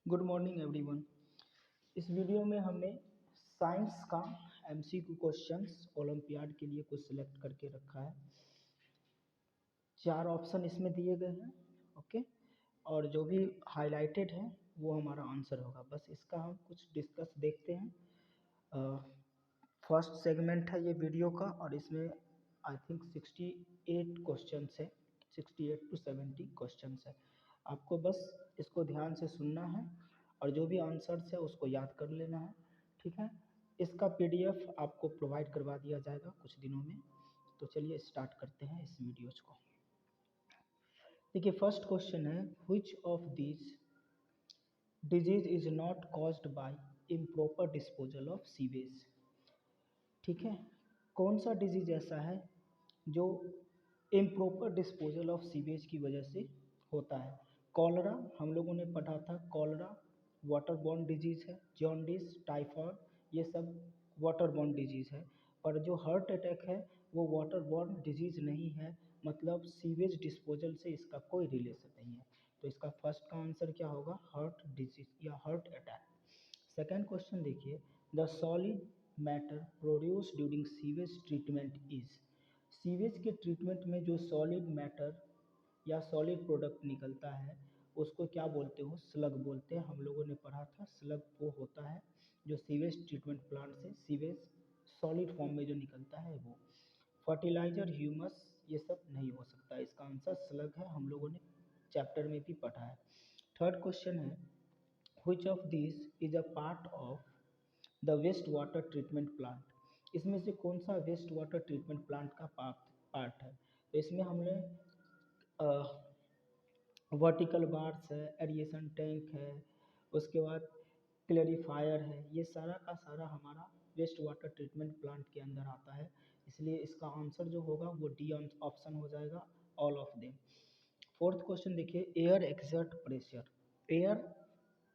Good morning everyone. इस video में हमने साइंस का एमसीक्यू क्वेश्चंस ओलंपियाड के लिए कुछ सिलेक्ट करके रखा है। 4 ऑप्शन इसमें दिए गए हैं, ओके। और जो भी हाईलाइटेड है वो हमारा आंसर होगा। बस इसका हम कुछ डिस्कस देखते हैं। फर्स्ट सेगमेंट है ये वीडियो का और इसमें आई थिंक 68 क्वेश्चंस है, 68 to 70 क्वेश्चंस है। आपको बस इसको ध्यान से सुनना है और जो भी आंसर्स है उसको याद कर लेना है, ठीक है। इसका पीडीएफ आपको प्रोवाइड करवा दिया जाएगा कुछ दिनों में। तो चलिए स्टार्ट करते हैं इस वीडियोज को। देखिए फर्स्ट क्वेश्चन है, which of these disease is not caused by improper disposal of sewage. ठीक है, कौन सा डिजीज ऐसा है जो इम्प्रॉपर डिस्पोजल ऑफ सीवेज की वजह से होता है। कॉलरा हम लोगों ने पढ़ा था, कॉलरा वाटर बॉर्न डिजीज़ है। जॉन्डिस, टाइफॉइड, ये सब वाटर बॉर्न डिजीज़ है। पर जो हार्ट अटैक है वो वाटर बॉर्न डिजीज़ नहीं है, मतलब सीवेज डिस्पोजल से इसका कोई रिलेशन नहीं है। तो इसका फर्स्ट का आंसर क्या होगा, हार्ट डिजीज या हार्ट अटैक। सेकेंड क्वेश्चन देखिए, the solid matter produce during sewage treatment is. Sewage के ट्रीटमेंट में जो सॉलिड मैटर या सॉलिड प्रोडक्ट निकलता है उसको क्या बोलते हो, स्लग बोलते हैं। हम लोगों ने पढ़ा था स्लग वो होता है जो सीवेज ट्रीटमेंट प्लांट से सीवेज सॉलिड फॉर्म में जो निकलता है वो। फर्टिलाइजर, ह्यूमस, ये सब नहीं हो सकता। इसका आंसर स्लग है, हम लोगों ने चैप्टर में भी पढ़ा है। थर्ड क्वेश्चन है, which of this is a part of the waste water treatment plant. इसमें से कौन सा वेस्ट वाटर ट्रीटमेंट प्लांट का पार्ट है। तो इसमें हमने वर्टिकल बार्स है, एरिएशन टैंक है, उसके बाद क्लेरिफायर है, ये सारा का सारा हमारा वेस्ट वाटर ट्रीटमेंट प्लांट के अंदर आता है। इसलिए इसका आंसर जो होगा वो डी ऑप्शन हो जाएगा, all of them. Fourth question देखिए, एयर एक्सर्ट प्रेशर। एयर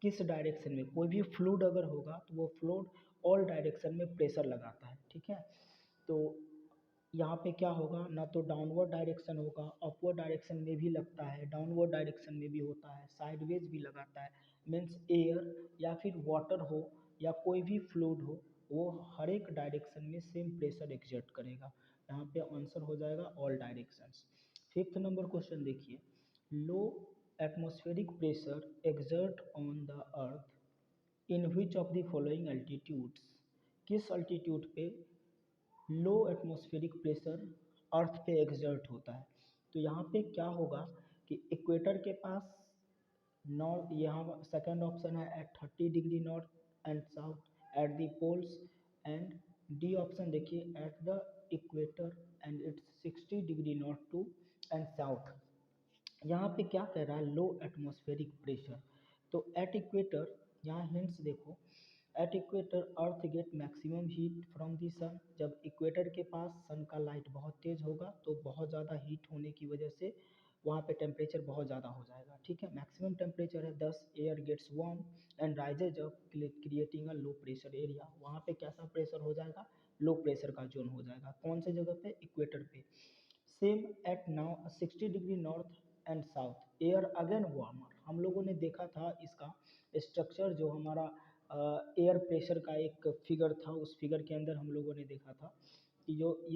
किस डायरेक्शन में, कोई भी फ्लूइड अगर होगा तो वो फ्लूइड ऑल डायरेक्शन में प्रेशर लगाता है, ठीक है। तो यहाँ पे क्या होगा, ना तो डाउनवर्ड डायरेक्शन होगा, अपवर्ड डायरेक्शन में भी लगता है, डाउनवर्ड डायरेक्शन में भी होता है, साइडवेज भी लगाता है। मीन्स एयर या फिर वाटर हो या कोई भी फ्लूइड हो, वो हर एक डायरेक्शन में सेम प्रेशर एक्सर्ट करेगा। यहाँ पे आंसर हो जाएगा all directions. Fifth number question देखिए, low atmospheric pressure exert on the earth in which of the following altitudes. किस अल्टीट्यूड पे लो एटमॉस्फेरिक प्रेशर अर्थ पे एक्सर्ट होता है। तो यहाँ पे क्या होगा कि इक्वेटर के पास नॉर्थ, यहाँ सेकंड ऑप्शन है at 30 degree north and south at the poles, and D option देखिए at the equator and it's 60 degree north to and south. यहाँ पे क्या कह रहा है, लो एटमॉस्फेरिक प्रेशर। तो एट इक्वेटर, यहाँ हिंट्स देखो, at equator earth get maximum heat from the sun. जब इक्वेटर के पास सन का लाइट बहुत तेज होगा तो बहुत ज़्यादा हीट होने की वजह से वहाँ पे टेम्परेचर बहुत ज़्यादा हो जाएगा, ठीक है। मैक्सिमम टेम्परेचर है 10, air gets warm and rises up creating a low pressure area. वहाँ पे कैसा प्रेशर हो जाएगा, लो प्रेशर का जोन हो जाएगा। कौन से जगह पे, इक्वेटर पे। Same at now 60 degree north and south, air again warmer. हम लोगों ने देखा था इसका स्ट्रक्चर, जो हमारा एयर प्रेशर का एक फिगर था, उस फिगर के अंदर हम लोगों ने देखा था कि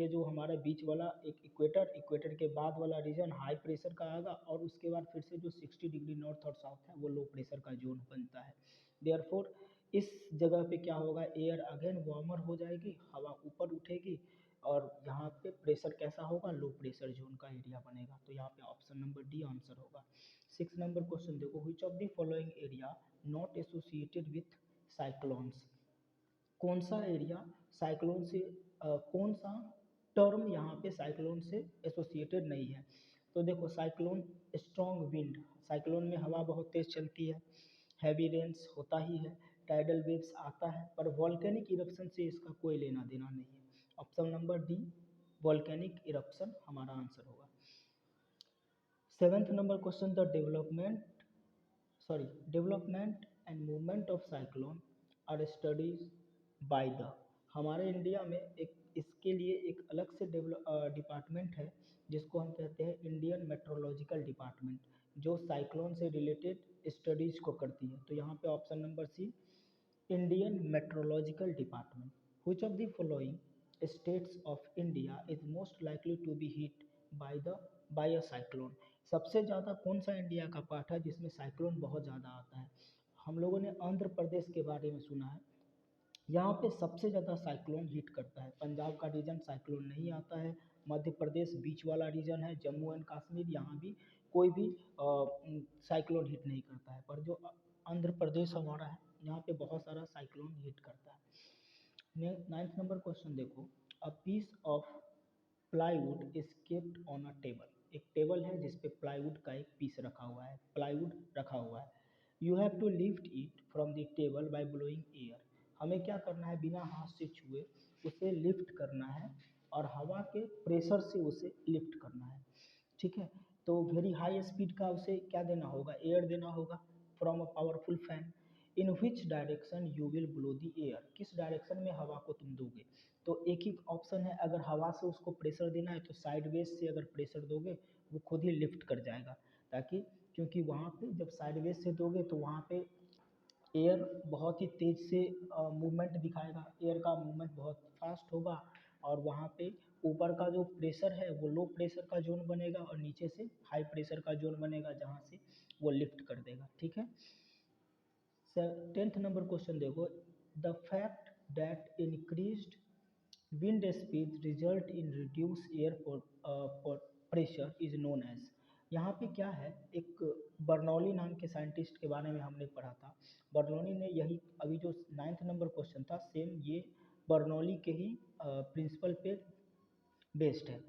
जो हमारा बीच वाला एक इक्वेटर के बाद वाला रीजन हाई प्रेशर का आएगा और उसके बाद फिर से जो 60 डिग्री नॉर्थ और साउथ है वो लो प्रेशर का जोन बनता है। देयरफॉर इस जगह पे क्या होगा, एयर अगेन वार्मर हो जाएगी, हवा ऊपर उठेगी और यहाँ पे प्रेशर कैसा होगा, लो प्रेशर जोन का एरिया बनेगा। तो यहाँ पे ऑप्शन नंबर डी आंसर होगा। 6 नंबर क्वेश्चन देखो, which of the following area not associated with cyclones. कौन सा एरिया साइक्लोन से कौन सा टर्म यहाँ पे साइक्लोन से एसोसिएटेड नहीं है। तो देखो साइक्लोन, स्ट्रॉन्ग विंड, साइक्लोन में हवा बहुत तेज चलती है, हैवी रेन्स होता ही है, टाइडल वेव्स आता है, पर वॉल्केनिक इरप्शन से इसका कोई लेना देना नहीं है। Option number D volcanic eruption हमारा आंसर होगा। 7th number question, the development and movement of cyclone are studies by the. हमारे इंडिया में एक इसके लिए एक अलग से डिपार्टमेंट है जिसको हम कहते हैं इंडियन मेट्रोलॉजिकल डिपार्टमेंट। जो साइक्लोन से रिलेटेड स्टडीज को करती है। तो यहाँ पे option number C, Indian meteorological department. Which of the following states of India is most likely to be hit by a cyclone. सबसे ज़्यादा कौन सा इंडिया का पार्ट है जिसमें साइक्लोन बहुत ज़्यादा आता है? हम लोगों ने आंध्र प्रदेश के बारे में सुना है, यहाँ पे सबसे ज़्यादा साइक्लोन हिट करता है। पंजाब का रीजन साइक्लोन नहीं आता है, मध्य प्रदेश बीच वाला रीजन है, जम्मू एंड कश्मीर यहाँ भी कोई भी साइक्लोन हिट नहीं करता है, पर जो आंध्र प्रदेश हमारा है यहाँ पे बहुत सारा साइक्लोन हिट करता है। नाइन्थ नंबर क्वेश्चन देखो, a piece of plywood is kept on a table. एक टेबल है जिसपे प्लाईवुड का एक पीस रखा हुआ है, प्लाईवुड रखा हुआ है। You have to lift it from the table by blowing air. हमें क्या करना है, बिना हाथ से छुए उसे लिफ्ट करना है और हवा के प्रेशर से उसे लिफ्ट करना है, ठीक है। तो वेरी हाई स्पीड का उसे क्या देना होगा, एयर देना होगा from a powerful fan. In which direction you will blow the air, किस डायरेक्शन में हवा को तुम दोगे। तो एक ही ऑप्शन है, अगर हवा से उसको प्रेशर देना है तो साइडवेज से अगर प्रेशर दोगे वो खुद ही लिफ्ट कर जाएगा, ताकि क्योंकि वहाँ पे जब साइडवेज से दोगे तो वहाँ पे एयर बहुत ही तेज़ से मूवमेंट दिखाएगा, एयर का मूवमेंट बहुत फास्ट होगा और वहाँ पे ऊपर का जो प्रेशर है वो लो प्रेशर का जोन बनेगा और नीचे से हाई प्रेशर का जोन बनेगा जहाँ से वो लिफ्ट कर देगा, ठीक है। सर 10th नंबर क्वेश्चन देखो, the fact that increased wind speed result in reduce air pressure is known as. यहाँ पे क्या है, एक बर्नौली नाम के साइंटिस्ट के बारे में हमने पढ़ा था। बर्नौली ने यही अभी जो 9th नंबर क्वेश्चन था सेम ये बर्नौली के ही प्रिंसिपल पे बेस्ड है।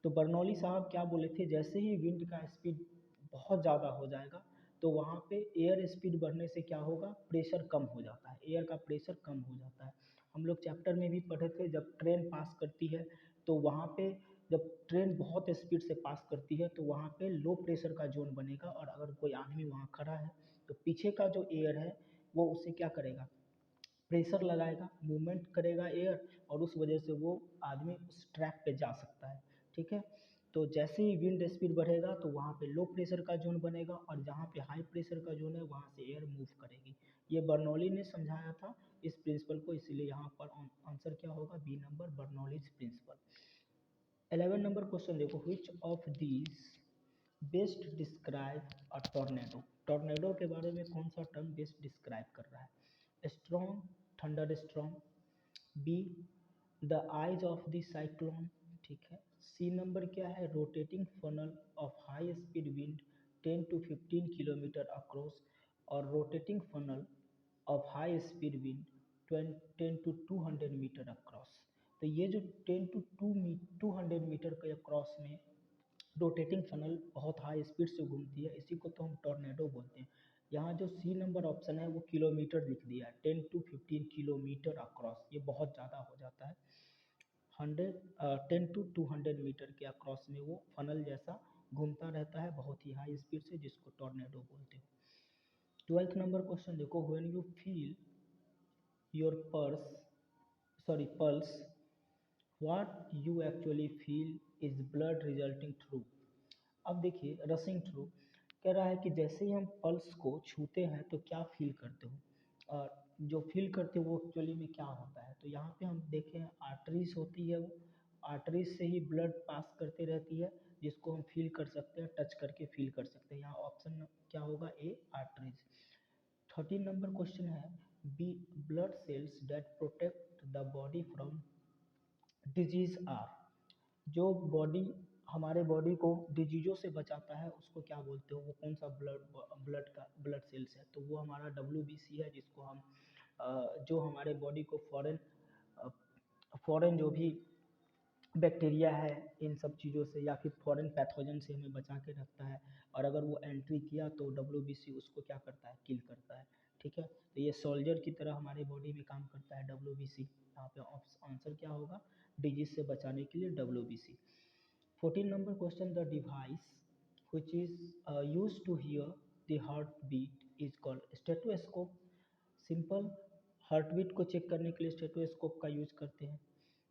तो बर्नौली साहब क्या बोले थे, जैसे ही विंड का स्पीड बहुत ज़्यादा हो जाएगा तो वहाँ पे एयर स्पीड बढ़ने से क्या होगा, प्रेशर कम हो जाता है, एयर का प्रेशर कम हो जाता है। हम लोग चैप्टर में भी पढ़े थे, जब ट्रेन पास करती है तो वहाँ पे जब ट्रेन बहुत स्पीड से पास करती है तो वहाँ पे लो प्रेशर का जोन बनेगा और अगर कोई आदमी वहाँ खड़ा है तो पीछे का जो एयर है वो उसे क्या करेगा, प्रेशर लगाएगा, मूवमेंट करेगा एयर और उस वजह से वो आदमी उस ट्रैक पे जा सकता है, ठीक है। तो जैसे ही विंड स्पीड बढ़ेगा तो वहाँ पे लो प्रेशर का जोन बनेगा और जहाँ पे हाई प्रेशर का जोन है वहाँ से एयर मूव करेगी। ये बर्नौली ने समझाया था इस प्रिंसिपल को, इसीलिए यहाँ पर आंसर क्या होगा, B number, Bernoulli's principle. 11 number question देखो, which of these best describe a tornado. Tornado के बारे में कौन सा टर्म बेस्ट डिस्क्राइब कर रहा है, strong thunder strong, B the eyes of the cyclone, ठीक है। सी नंबर क्या है, rotating funnel of high speed wind 10 to 15 kilometre across, और rotating funnel of high speed wind 10 to 200 metre across. तो ये जो 10 to 200 मीटर के across में रोटेटिंग फनल बहुत हाई स्पीड से घूमती है, इसी को तो हम टॉर्नेडो बोलते हैं। यहाँ जो सी नंबर ऑप्शन है वो किलोमीटर लिख दिया है, 10 to 15 किलोमीटर अक्रॉस, ये बहुत ज़्यादा हो जाता है। 10 to 200 मीटर के अक्रॉस में वो फनल जैसा घूमता रहता है बहुत ही हाई स्पीड से, जिसको टॉर्नेडो बोलते हैं। 12th नंबर क्वेश्चन देखो, when you feel your pulse what you actually feel is blood resulting through. अब देखिए रसिंग थ्रू कह रहा है कि जैसे ही हम पल्स को छूते हैं तो क्या फील करते हो, और जो फील करते हो वो एक्चुअली में क्या होता है। तो यहाँ पे हम देखें आर्टरीज होती है, वो आर्टरीज से ही ब्लड पास करते रहती है, जिसको हम फील कर सकते हैं, टच करके फील कर सकते हैं। यहाँ ऑप्शन क्या होगा, ए आर्टरीज। 13 नंबर क्वेश्चन है, B blood cells that protect the body from disease are. जो बॉडी हमारे बॉडी को डिजीज़ों से बचाता है उसको क्या बोलते हो, वो कौन सा ब्लड सेल्स है, तो वो हमारा WBC है, जिसको हम जो हमारे बॉडी को फॉरेन जो भी बैक्टीरिया है इन सब चीज़ों से या फिर फॉरेन पैथोजन से हमें बचा के रखता है, और अगर वो एंट्री किया तो WBC उसको क्या करता है, किल करता है, ठीक है। तो ये सोल्जर की तरह हमारी बॉडी में काम करता है WBC। यहाँ पे आंसर क्या होगा, डिजीज से बचाने के लिए WBC। 14 number question, the device which is used to hear the heartbeat is called stethoscope. Simple heart beat को चेक करने के लिए स्टेटोस्कोप का यूज करते हैं।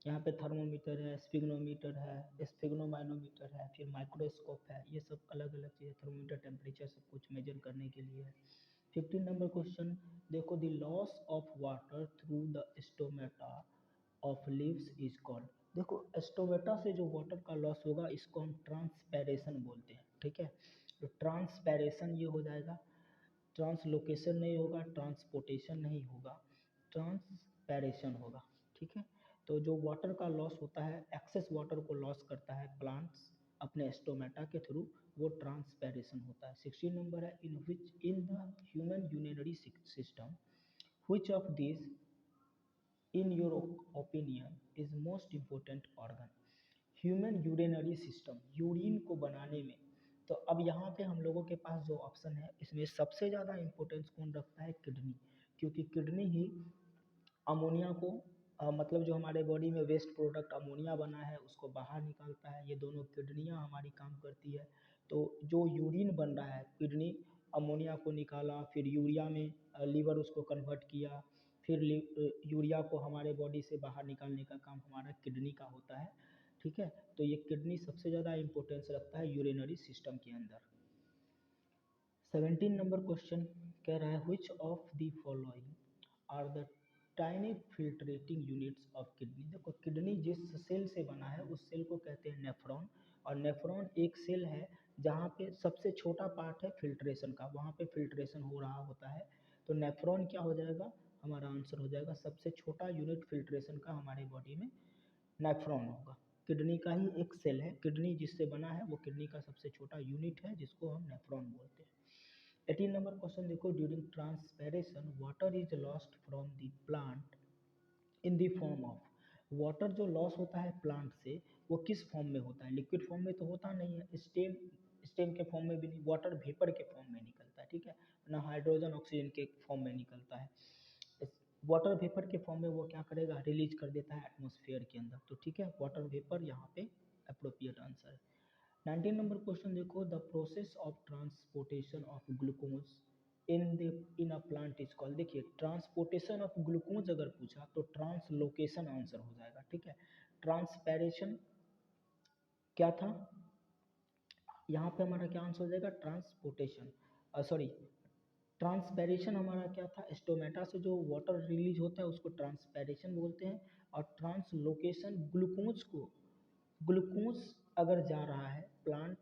यहाँ पे थर्मोमीटर है, स्पिग्नोमीटर है, स्पिग्नोमाइनोमीटर है, फिर माइक्रोस्कोप है, ये सब अलग अलग चीज़ें, थर्मोमीटर टेम्परेचर सब कुछ मेजर करने के लिए है। 15 नंबर क्वेश्चन देखो, the loss of water through the stomata of leaves is called. देखो स्टोमेटा से जो वाटर का लॉस होगा इसको हम ट्रांसपैरेशन बोलते हैं, ठीक है। तो ट्रांसपैरेशन ये हो जाएगा, ट्रांसलोकेशन नहीं होगा, ट्रांसपोर्टेशन नहीं होगा, ट्रांसपैरेशन होगा, ठीक है। तो जो वाटर का लॉस होता है, एक्सेस वाटर को लॉस करता है प्लांट्स अपने स्टोमेटा के थ्रू, वो ट्रांसपैरेशन होता है। 16 नंबर है, in the human urinary system which of this in your opinion is most important organ. Human urinary system, urine को बनाने में, तो अब यहाँ पे हम लोगों के पास जो ऑप्शन है इसमें सबसे ज़्यादा इम्पोर्टेंस कौन रखता है? किडनी, क्योंकि किडनी ही अमोनिया को मतलब जो हमारे बॉडी में वेस्ट प्रोडक्ट अमोनिया बना है उसको बाहर निकालता है, ये दोनों किडनियाँ हमारी काम करती है। तो जो यूरिन बन रहा है, किडनी अमोनिया को निकाला, फिर यूरिया में लीवर उसको कन्वर्ट किया, फिर यूरिया को हमारे बॉडी से बाहर निकालने का काम हमारा किडनी का होता है, ठीक है। तो ये किडनी सबसे ज़्यादा इम्पोर्टेंस रखता है यूरिनरी सिस्टम के अंदर। 17 नंबर क्वेश्चन कह रहा है, which of the following are the tiny filtrating units of kidney। देखो किडनी जिस सेल से बना है उस सेल को कहते हैं नेफ्रॉन, और नेफ्रॉन एक सेल है जहाँ पे सबसे छोटा पार्ट है फिल्ट्रेशन का, वहाँ पे फिल्ट्रेशन हो रहा होता है। तो नेफ्रॉन क्या हो जाएगा, हमारा आंसर हो जाएगा सबसे छोटा यूनिट फिल्ट्रेशन का हमारे बॉडी में नेफ्रॉन होगा। किडनी का ही एक सेल है, किडनी जिससे बना है वो किडनी का सबसे छोटा यूनिट है जिसको हम नेफ्रॉन बोलते हैं। 18 नंबर क्वेश्चन देखो, during transpiration water is lost from the plant in the form of. Water जो लॉस होता है प्लांट से वो किस फॉर्म में होता है? लिक्विड फॉर्म में तो होता नहीं है, स्टेम स्टेम के फॉर्म में भी नहीं, वाटर वेपर के फॉर्म में निकलता है, ठीक है ना, हाइड्रोजन ऑक्सीजन के फॉर्म में निकलता है। वाटर वेपर के फॉर्म में वो क्या करेगा, रिलीज कर देता है एटमॉस्फेयर के अंदर, तो ठीक है वाटर वेपर यहाँ पे अप्रोप्रिएट आंसर है। 19 नंबर क्वेश्चन देखो, the process of transportation of glucose in a plant is called. देखिए ट्रांसपोर्टेशन ऑफ ग्लूकोज अगर पूछा तो ट्रांसलोकेशन आंसर हो जाएगा, ठीक है। ट्रांसपैरेशन क्या था, यहाँ पे हमारा क्या आंसर हो जाएगा, ट्रांसपोर्टेशन, सॉरी ट्रांसपैरेशन हमारा क्या था, स्टोमेटा से जो वाटर रिलीज होता है उसको ट्रांसपैरेशन बोलते हैं। और ट्रांसलोकेशन ग्लूकोज को, ग्लूकोज अगर जा रहा है प्लांट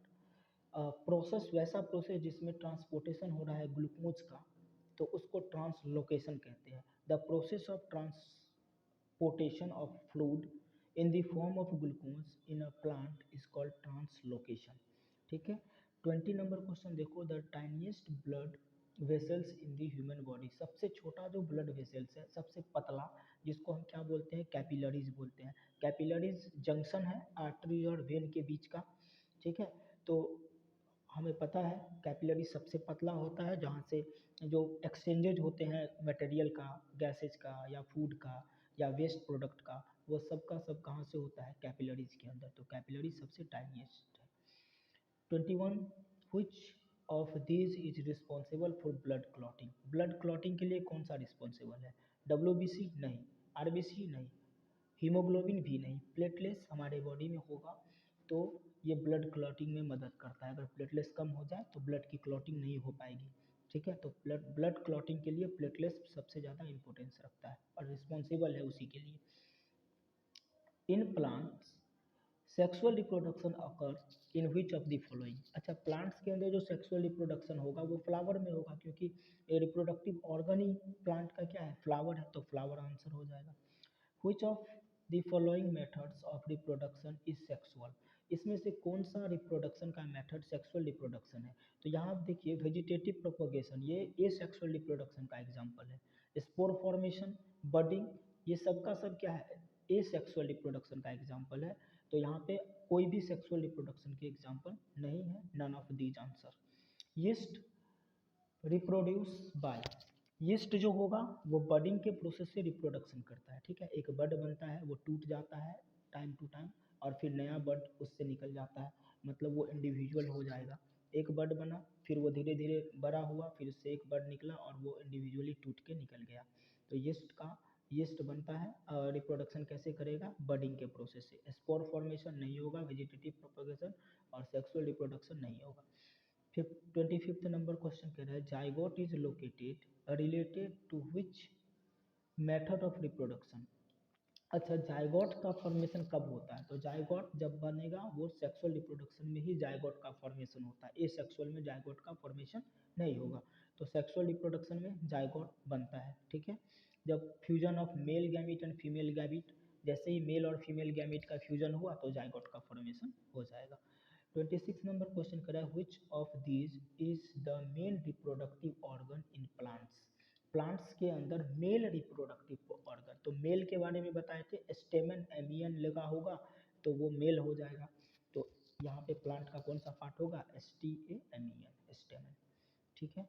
प्रोसेस, वैसा प्रोसेस जिसमें ट्रांसपोर्टेशन हो रहा है ग्लूकोज का, तो उसको ट्रांसलोकेशन कहते हैं। The process of transportation of fluid in the form of glucose in a plant is called translocation, ठीक है। 20 नंबर क्वेश्चन देखो, the tiniest blood vessels in the human body. सबसे छोटा जो ब्लड वेसल्स है, सबसे पतला, जिसको हम क्या बोलते हैं, कैपिलरीज बोलते हैं। कैपिलरीज जंक्शन है आर्टरी और वेन के बीच का, ठीक है। तो हमें पता है कैपिलरी सबसे पतला होता है, जहाँ से जो एक्सचेंजेज होते हैं मटेरियल का, गैसेज का या फूड का या वेस्ट प्रोडक्ट का, वो सब का सब कहाँ से होता है, कैपिलरीज के अंदर। तो कैपिलरी सबसे टाइनीएस्ट है। 21 which of these is responsible for blood clotting। Blood clotting के लिए कौन सा रिस्पॉन्सिबल है? WBC नहीं, RBC नहीं, हीमोग्लोबिन भी नहीं, प्लेटलेट्स हमारे बॉडी में होगा तो ये ब्लड क्लॉटिंग में मदद करता है। अगर प्लेटलेट्स कम हो जाए तो ब्लड की क्लॉटिंग नहीं हो पाएगी, ठीक है। तो ब्लड क्लॉटिंग के लिए प्लेटलेट्स सबसे ज़्यादा इंपॉर्टेंस रखता है और रिस्पॉन्सिबल है उसी के लिए। In plants sexual reproduction occurs in which of the following. अच्छा प्लांट्स के अंदर जो सेक्सुअल रिप्रोडक्शन होगा वो फ्लावर में होगा, क्योंकि रिप्रोडक्टिव ऑर्गन ही प्लांट का क्या है, फ्लावर है, तो फ्लावर आंसर हो जाएगा। Which of the following methods of reproduction is sexual. इसमें से कौन सा रिप्रोडक्शन का मेथड सेक्सुअल रिप्रोडक्शन है? तो यहाँ आप देखिए वेजिटेटिव प्रोपोगेशन ये सेक्सुअल रिप्रोडक्शन का एग्जाम्पल है। स्पोर फॉर्मेशन, बडिंग, ये सब का सब क्या है, ए सेक्सुअल रिप्रोडक्शन का एग्जाम्पल है। तो यहाँ पे कोई भी सेक्सुअल रिप्रोडक्शन के एग्जाम्पल नहीं है, none of these answer. Yeast reproduce by, yeast जो होगा वो बडिंग के प्रोसेस से रिप्रोडक्शन करता है, ठीक है। एक बड बनता है, वो टूट जाता है टाइम टू टाइम और फिर नया बड उससे निकल जाता है, मतलब वो इंडिविजुअल हो जाएगा। एक बड बना, फिर वो धीरे धीरे बड़ा हुआ, फिर उससे एक बड निकला और वो इंडिविजुअली टूट के निकल गया। तो यीस्ट का यीस्ट बनता है और रिप्रोडक्शन कैसे करेगा, बडिंग के प्रोसेस से। स्पोर फॉर्मेशन नहीं होगा, वेजिटेटिव प्रोपगेशन और सेक्सुअल रिप्रोडक्शन नहीं होगा। फिर 25th नंबर क्वेश्चन कह रहा है zygote is located related to which method of reproduction. अच्छा, जाइगोट का फॉर्मेशन कब होता है, तो जाइगोट जब बनेगा वो सेक्सुअल रिप्रोडक्शन में ही जाइगोट का फॉर्मेशन होता है, ए सेक्सुअल में जाइगोट का फॉर्मेशन नहीं होगा। तो सेक्सुअल रिप्रोडक्शन में जाइगोट बनता है, ठीक है। जब fusion of male gamete and female gamete, जैसे ही मेल और फीमेल गैमीट का फ्यूजन हुआ तो जाइगोट का फॉर्मेशन हो जाएगा। 26 नंबर क्वेश्चन कर रहा है which of these is the main reproductive organ in plants. Plants के अंदर मेल रिप्रोडक्टिव ऑर्गन, तो मेल के बारे में बताए थे, स्टेमन एमियन लगा होगा तो वो मेल हो जाएगा। तो यहाँ पे प्लांट का कौन सा पार्ट होगा, STAMEN, स्टेमन, ठीक है।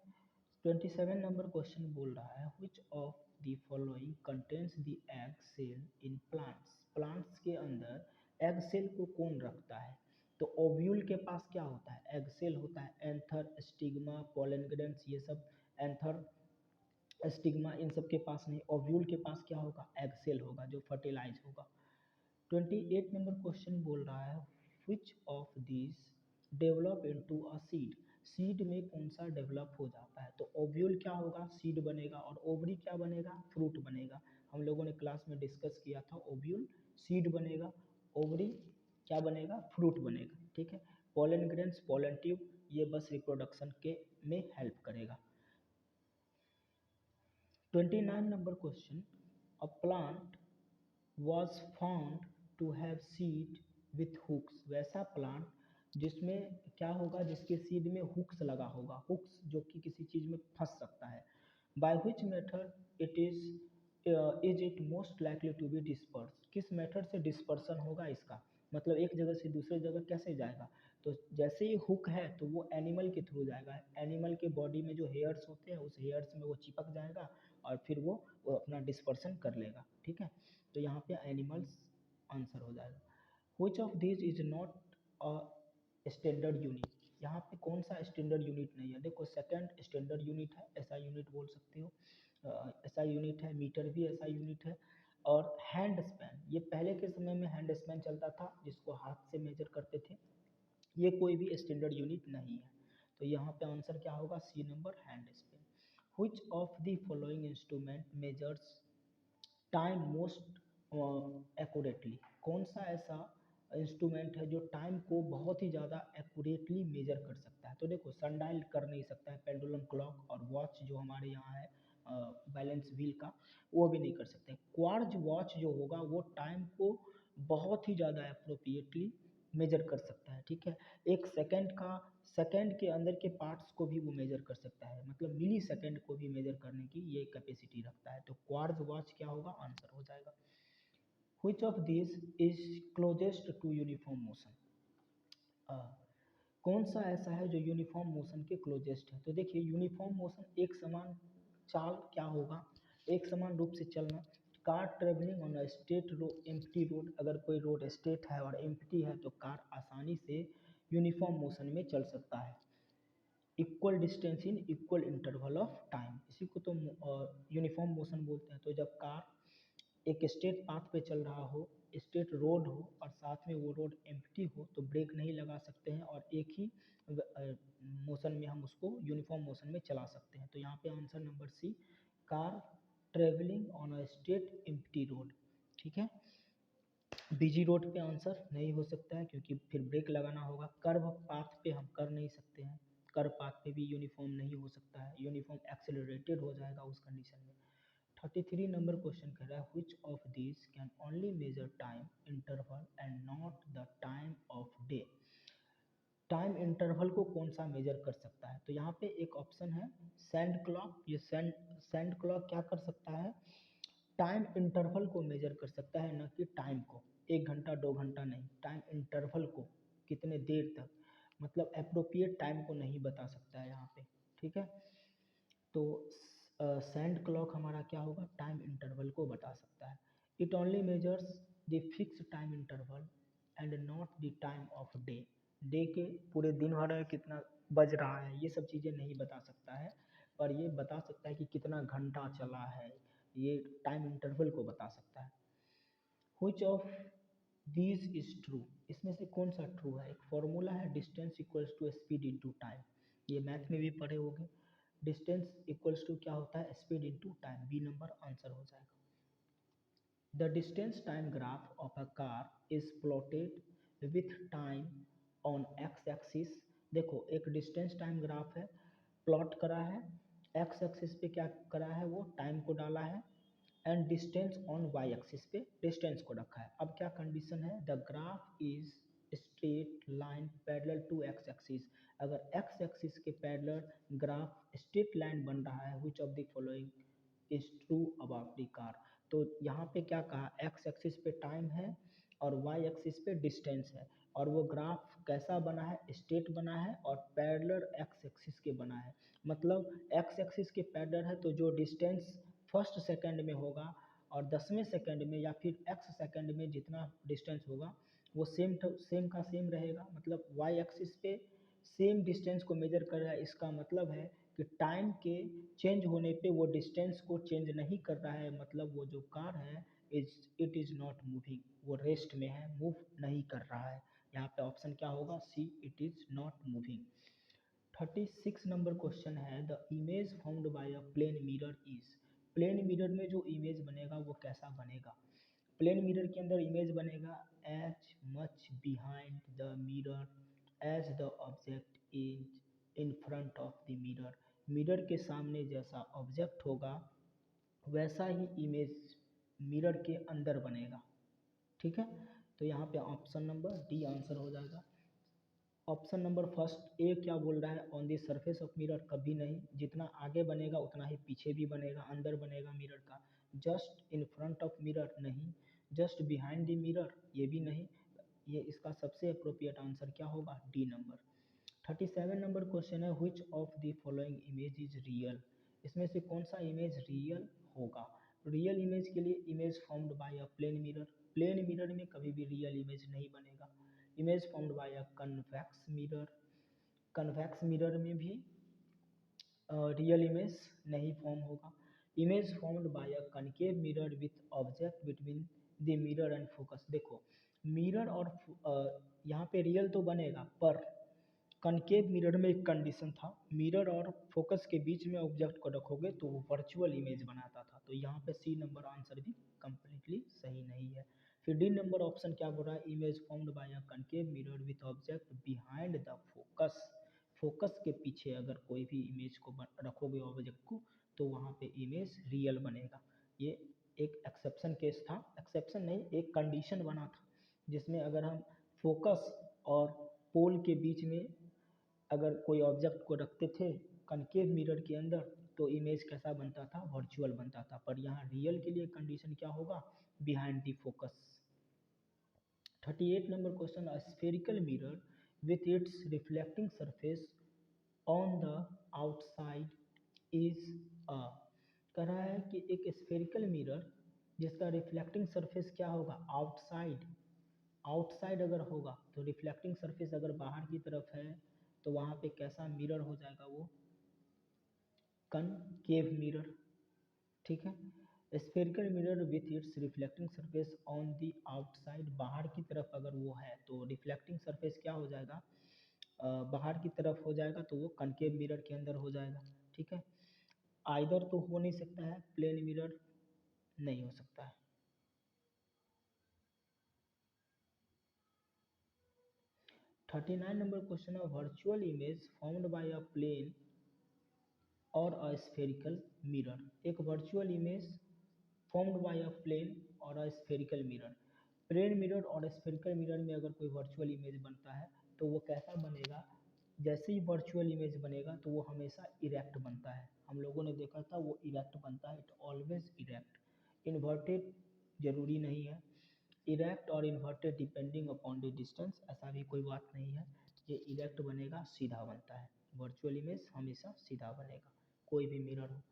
27 नंबर क्वेश्चन बोल रहा है which of the following contains the egg cell in plants. Plants के अंदर एग सेल को कौन रखता है, तो ओव्यूल के पास क्या होता है, एग सेल होता है। एंथर, स्टिग्मा, पोलन ग्रेन्स, ये सब एंथर, स्टिग्मा इन सब के पास नहीं, ओव्यूल के पास क्या होगा, एग सेल होगा जो फर्टिलाइज होगा। 28 नंबर क्वेश्चन बोल रहा है which of this develop into a seed. Seed में कौन सा डेवलप हो जाता है, तो ओव्यूल क्या होगा, सीड बनेगा, और ओवरी क्या बनेगा, फ्रूट बनेगा। हम लोगों ने क्लास में डिस्कस किया था, ओव्यूल सीड बनेगा, ओवरी क्या बनेगा, फ्रूट बनेगा, ठीक है। पोलन ग्रेन्स, पोलन ट्यूब, ये बस रिप्रोडक्शन के में हेल्प करेगा। 29 number question, a plant was found to have seed with hooks। वैसा प्लांट जिसमें क्या होगा, जिसके सीड में हुक्स लगा होगा, हुक्स जो कि किसी चीज में फंस सकता है। By which method it is it most likely to be disperse. किस मेथड से डिस्पर्सन होगा इसका, मतलब एक जगह से दूसरे जगह कैसे जाएगा, तो जैसे ही हुक है तो वो एनिमल के थ्रू जाएगा, एनिमल के बॉडी में जो हेयर्स होते हैं उस हेयर्स में वो चिपक जाएगा और फिर वो अपना डिस्पर्सन कर लेगा, ठीक है। तो यहाँ पे एनिमल्स आंसर हो जाएगा। Which of this is not a standard unit. यहाँ पे कौन सा स्टैंडर्ड यूनिट नहीं है, देखो सेकंड स्टैंडर्ड यूनिट है, ऐसा यूनिट बोल सकते हो, ऐसा यूनिट है, मीटर भी ऐसा यूनिट है। और हैंड स्पैन, ये पहले के समय में हैंड स्पैन चलता था जिसको हाथ से मेजर करते थे, ये कोई भी स्टैंडर्ड यूनिट नहीं है। तो यहाँ पे आंसर क्या होगा, C number, hand span. Which of the following instrument measures time most accurately. कौन सा ऐसा इंस्ट्रूमेंट है जो टाइम को बहुत ही ज़्यादा एक्यूरेटली मेजर कर सकता है, तो देखो सनडायल कर नहीं सकता है, पेंडुलम क्लॉक और वॉच जो हमारे यहाँ है बैलेंस व्हील का, वो भी नहीं कर सकते। क्वार्ज वॉच जो होगा वो टाइम को बहुत ही ज़्यादा अप्रोप्रिएटली मेजर कर सकता है, ठीक है। एक सेकंड का, सेकंड के अंदर के पार्ट्स को भी वो मेजर कर सकता है, मतलब मिली सेकंड को भी मेजर करने की ये कैपेसिटी रखता है। तो क्वार्ट्ज वॉच क्या होगा, आंसर हो जाएगा। Which of this is closest to uniform motion. कौन सा ऐसा है जो यूनिफॉर्म मोशन के क्लोजेस्ट है, तो देखिए यूनिफॉर्म मोशन एक समान चाल क्या होगा, एक समान रूप से चलना। Car travelling on a straight road, empty road, अगर कोई रोड स्ट्रेट है और एम्प्टी है तो कार आसानी से यूनिफॉर्म मोशन में चल सकता है। Equal distance in equal interval of time, इसी को तो यूनिफॉर्म मोशन बोलते हैं। तो जब कार एक स्ट्रेट पाथ पे चल रहा हो, स्ट्रेट रोड हो और साथ में वो रोड एम्प्टी हो तो ब्रेक नहीं लगा सकते हैं और एक ही मोशन में हम उसको यूनिफॉर्म मोशन में चला सकते हैं। तो यहाँ पे answer number C, car travelling on a straight empty road, ठीक है। बिजी रोड पे आंसर नहीं हो सकता है क्योंकि फिर ब्रेक लगाना होगा। कर्व पाथ पे हम कर नहीं सकते हैं, कर्व पाथ पे भी यूनिफॉर्म नहीं हो सकता है, यूनिफॉर्म एक्सेलरेटेड हो जाएगा उस कंडीशन में। 33 नंबर क्वेश्चन कह रहा है which of this can only measure time interval and not the time of day. Time interval को कौन सा मेजर कर सकता है, तो यहाँ पे एक ऑप्शन है सैंड क्लॉक। ये सैंड क्लॉक क्या कर सकता है, टाइम इंटरवल को मेजर कर सकता है, न कि टाइम को, 1 घंटा 2 घंटा नहीं, टाइम इंटरवल को कितने देर तक, मतलब अप्रोप्रिएट टाइम को नहीं बता सकता है यहाँ पे, ठीक है। तो सैंड क्लॉक हमारा क्या होगा, टाइम इंटरवल को बता सकता है। It only measures the fix time interval and not the time of day. Day के पूरे दिन भर में कितना बज रहा है ये सब चीज़ें नहीं बता सकता है, पर ये बता सकता है कि कितना घंटा चला है ये टाइम इंटरवल को बता सकता है। Which of these is true, इसमें से कौन सा ट्रू है। एक फॉर्मूला है distance equals to speed into time, ये मैथ में भी पढ़े होंगे। डिस्टेंस इक्वल्स टू क्या होता है, speed into time, B number answer हो जाएगा। The distance time graph of a car is plotted with time on x axis. देखो एक डिस्टेंस टाइम ग्राफ है, प्लॉट करा है, एक्स एक्सिस पे क्या करा है, वो टाइम को डाला है, and distance on y axis पे डिस्टेंस को रखा है। अब क्या कंडीशन है, the graph is straight line parallel to x axis. अगर एक्स एक्सिस के पैरेलल ग्राफ स्ट्रेट लाइन बन रहा है, which of the following is true about the car. तो यहाँ पे क्या कहा, एक्स एक्सिस पे टाइम है और वाई एक्सिस पे डिस्टेंस है, और वो ग्राफ कैसा बना है, स्ट्रेट बना है और पैरेलल एक्स एक्सिस के बना है। मतलब एक्स एक्सिस के पैरेलल है तो जो डिस्टेंस फर्स्ट सेकंड में होगा और 10वें सेकंड में या फिर एक्स सेकंड में जितना डिस्टेंस होगा वो सेम का सेम रहेगा। मतलब वाई एक्सिस पे सेम डिस्टेंस को मेजर कर रहा है, इसका मतलब है कि टाइम के चेंज होने पे वो डिस्टेंस को चेंज नहीं कर रहा है। मतलब वो जो कार है इट इज़ नॉट मूविंग, वो रेस्ट में है, मूव नहीं कर रहा है। यहाँ पे ऑप्शन क्या होगा, C, it is not moving. 36 number question है, the image found by a plane mirror is. Plane mirror में जो इमेज बनेगा वो कैसा बनेगा। प्लेन मिरर के अंदर इमेज बनेगा as much behind the mirror as the object is in front of the mirror. Mirror के सामने जैसा ऑब्जेक्ट होगा वैसा ही इमेज मिरर के अंदर बनेगा। ठीक है, तो यहाँ पे ऑप्शन नंबर डी आंसर हो जाएगा। ऑप्शन नंबर फर्स्ट ए क्या बोल रहा है, on the surface of mirror, कभी नहीं, जितना आगे बनेगा उतना ही पीछे भी बनेगा, अंदर बनेगा मिरर का। Just in front of mirror नहीं, जस्ट बिहाइंड द मिरर ये भी नहीं। ये इसका सबसे अप्रोप्रिएट आंसर क्या होगा, डी नंबर। 37 नंबर क्वेश्चन है, which of the following image is real. इसमें से कौन सा इमेज रियल होगा। रियल इमेज के लिए image formed by a plane mirror, plane mirror में कभी भी रियल इमेज नहीं बनेगा। Image formed by a convex mirror, convex mirror में भी रियल इमेज नहीं फॉर्म होगा। Image formed by a concave mirror with object between the mirror and focus. देखो मिरर और यहाँ पे रियल तो बनेगा, पर कनकेव मिरर में एक कंडीशन था, मिरर और फोकस के बीच में ऑब्जेक्ट को रखोगे तो वो वर्चुअल इमेज बनाता था। तो यहाँ पे सी नंबर आंसर भी कंप्लीटली सही नहीं है। फिर डी नंबर ऑप्शन क्या बोल रहा है, image formed by a concave mirror with object behind the focus. Focus के पीछे अगर कोई भी इमेज को रखोगे ऑब्जेक्ट को तो वहाँ पे इमेज रियल बनेगा। ये एक एक्सेप्शन केस था, एक्सेप्शन नहीं एक कंडीशन बना था, जिसमें अगर हम फोकस और पोल के बीच में अगर कोई ऑब्जेक्ट को रखते थे कनकेव मिरर के अंदर तो इमेज कैसा बनता था, वर्चुअल बनता था। पर यहाँ रियल के लिए कंडीशन क्या होगा, behind the focus. 38 number question, a spherical mirror with its reflecting surface on the outside is a. कह रहा है कि एक स्फेरिकल मिरर जिसका रिफ्लेक्टिंग सरफेस क्या होगा, आउटसाइड। आउटसाइड अगर होगा तो रिफ्लेक्टिंग सरफेस अगर बाहर की तरफ है तो वहाँ पे कैसा मिरर हो जाएगा, वो कनकेव मिरर। ठीक है, spherical mirror with its reflecting surface on the outside, बाहर की तरफ अगर वो है तो रिफ्लेक्टिंग सरफेस क्या हो जाएगा, बाहर की तरफ हो जाएगा तो वो कनकेव मिरर के अंदर हो जाएगा। ठीक है, आइदर तो हो नहीं सकता है, प्लेन मिरर नहीं हो सकता है। 39 नंबर क्वेश्चन है, virtual image formed by a plane और अ स्फेरिकल मिरर। एक virtual image formed by a plane और a spherical mirror. Plane mirror और स्फेरिकल मिरर में अगर कोई वर्चुअल इमेज बनता है तो वो कैसा बनेगा, जैसे ही वर्चुअल इमेज बनेगा तो वो हमेशा इरेक्ट बनता है। हम लोगों ने देखा था वो इरेक्ट बनता है, इट ऑलवेज इरेक्ट। इन्वर्टेड जरूरी नहीं है, इरेक्ट और inverted depending upon the distance, ऐसा भी कोई बात नहीं है। ये इरेक्ट बनेगा, सीधा बनता है, वर्चुअल इमेज हमेशा सीधा बनेगा, कोई भी मिरर हो।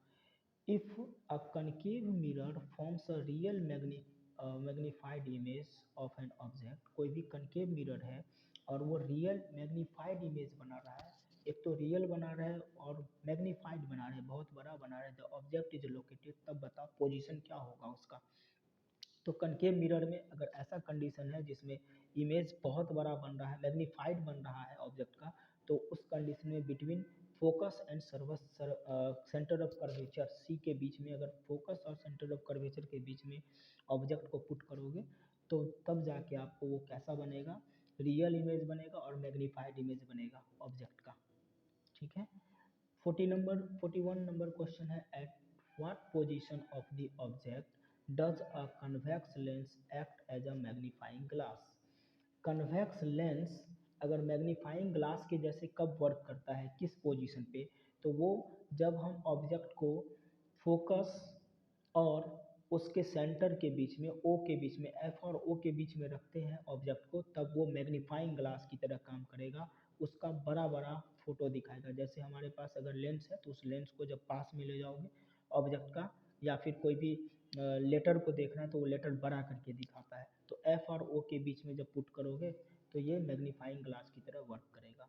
If a concave mirror forms a real magnified image of an object, कोई भी concave mirror है और वो रियल मैग्नीफाइड इमेज बना रहा है एक तो रियल बना रहे हैं और मैग्नीफाइड बना रहे हैं, बहुत बड़ा बना रहे हैं। द ऑब्जेक्ट इज लोकेटेड, तब बताओ पोजीशन क्या होगा उसका। तो कनकेव मिरर में अगर ऐसा कंडीशन है जिसमें इमेज बहुत बड़ा बन रहा है, मैग्नीफाइड बन रहा है ऑब्जेक्ट का, तो उस कंडीशन में between focus and centre of curvature C के बीच में, अगर फोकस और सेंटर ऑफ कर्वेचर के बीच में ऑब्जेक्ट को पुट करोगे तो तब जाके आपको वो कैसा बनेगा, रियल इमेज बनेगा और मैग्नीफाइड इमेज बनेगा ऑब्जेक्ट का। ठीक है। 41 नंबर क्वेश्चन है, at what position of the object does a convex lens act as a magnifying glass. Convex lens अगर मैग्नीफाइंग ग्लास के जैसे कब वर्क करता है, किस पोजीशन पे, तो वो जब हम ऑब्जेक्ट को फोकस और उसके सेंटर के बीच में, ओ के बीच में, एफ और ओ के बीच में रखते हैं ऑब्जेक्ट को, तब वो मैग्नीफाइंग ग्लास की तरह काम करेगा, उसका बड़ा बड़ा फोटो दिखाएगा। जैसे हमारे पास अगर लेंस है तो उस लेंस को जब पास में ले जाओगे ऑब्जेक्ट का, या फिर कोई भी लेटर को देखना है तो वो लेटर बड़ा करके दिखाता है। तो एफ और ओ के बीच में जब पुट करोगे तो ये मैग्नीफाइंग ग्लास की तरह वर्क करेगा।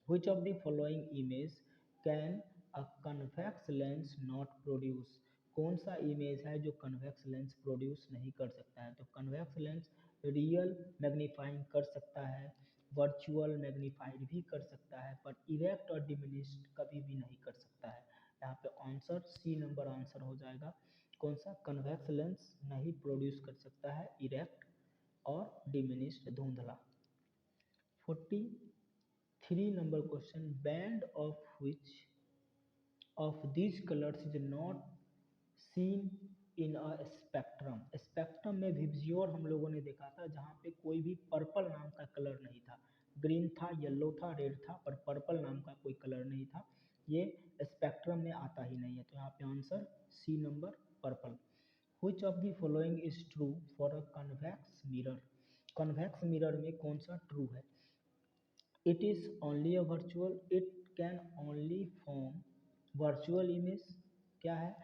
Which of the following image can a convex lens not produce? कौन सा इमेज है जो कन्वेक्स लेंस प्रोड्यूस नहीं कर सकता है। तो कन्वेक्स लेंस रियल मैग्नीफाइंग कर सकता है, वर्चुअल मैग्नीफाइड भी कर सकता है, पर इरेक्ट और डिमिनिश्ड कभी भी नहीं कर सकता है। यहाँ पे आंसर सी नंबर आंसर हो जाएगा। कौन सा, कन्वेक्स लेंस नहीं प्रोड्यूस कर सकता है इरेक्ट और डिमिनिश्ड, धुंधला। 43 number question, band of which of these colors is not seen in a spectrum। Spectrum में विबजियोर हम लोगों ने देखा था जहाँ पे कोई भी पर्पल नाम का कलर नहीं था, ग्रीन था, येलो था, रेड था, पर पर्पल नाम का कोई कलर नहीं था, ये स्पेक्ट्रम में आता ही नहीं है। तो यहाँ पे answer C number purple. Which of the following is true for a convex mirror? Convex mirror में कौन सा ट्रू है। It is only a virtual, it can only form virtual image, क्या है,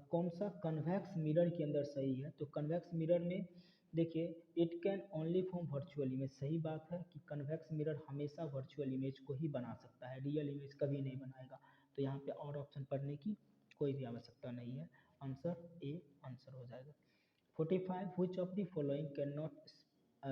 कौन सा कन्वेक्स मिरर के अंदर सही है। तो कन्वेक्स मिरर में देखिए, it can only form virtual image, सही बात है कि कन्वेक्स मिरर हमेशा वर्चुअल इमेज को ही बना सकता है, रियल इमेज कभी नहीं बनाएगा। तो यहाँ पे और ऑप्शन पढ़ने की कोई भी आवश्यकता नहीं है, आंसर ए आंसर हो जाएगा। 45 which of the following cannot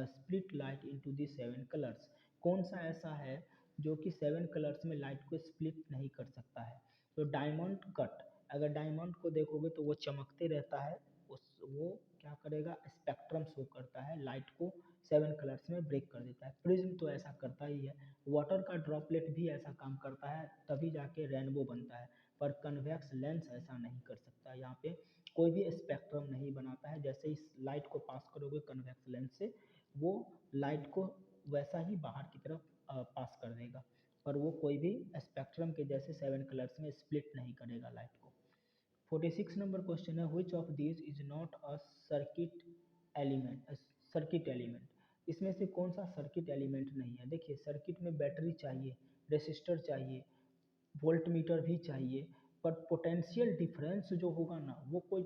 split light into the 7 colors। कौन सा ऐसा है जो कि 7 कलर्स में लाइट को स्प्लिट नहीं कर सकता है। तो डायमंड कट, अगर डायमंड को देखोगे तो वो चमकते रहता है, वो क्या करेगा, स्पेक्ट्रम शो करता है, लाइट को 7 कलर्स में ब्रेक कर देता है। प्रिज्म तो ऐसा करता ही है, वाटर का ड्रॉपलेट भी ऐसा काम करता है, तभी जाके रेनबो बनता है, पर कन्वेक्स लेंस ऐसा नहीं कर सकता। यहाँ पे कोई भी स्पेक्ट्रम नहीं बनाता है, जैसे इस लाइट को पास करोगे कन्वेक्स लेंस से, वो लाइट को वैसा ही बाहर की तरफ पास कर देगा, पर वो कोई भी स्पेक्ट्रम के जैसे 7 कलर्स में स्प्लिट नहीं करेगा लाइट को। 46 नंबर क्वेश्चन है, which of these is not a circuit element। Circuit element, इसमें से कौन सा सर्किट एलिमेंट नहीं है। देखिए, सर्किट में बैटरी चाहिए, रेसिस्टर चाहिए, वोल्ट मीटर भी चाहिए, पर पोटेंशियल डिफरेंस जो होगा ना, वो कोई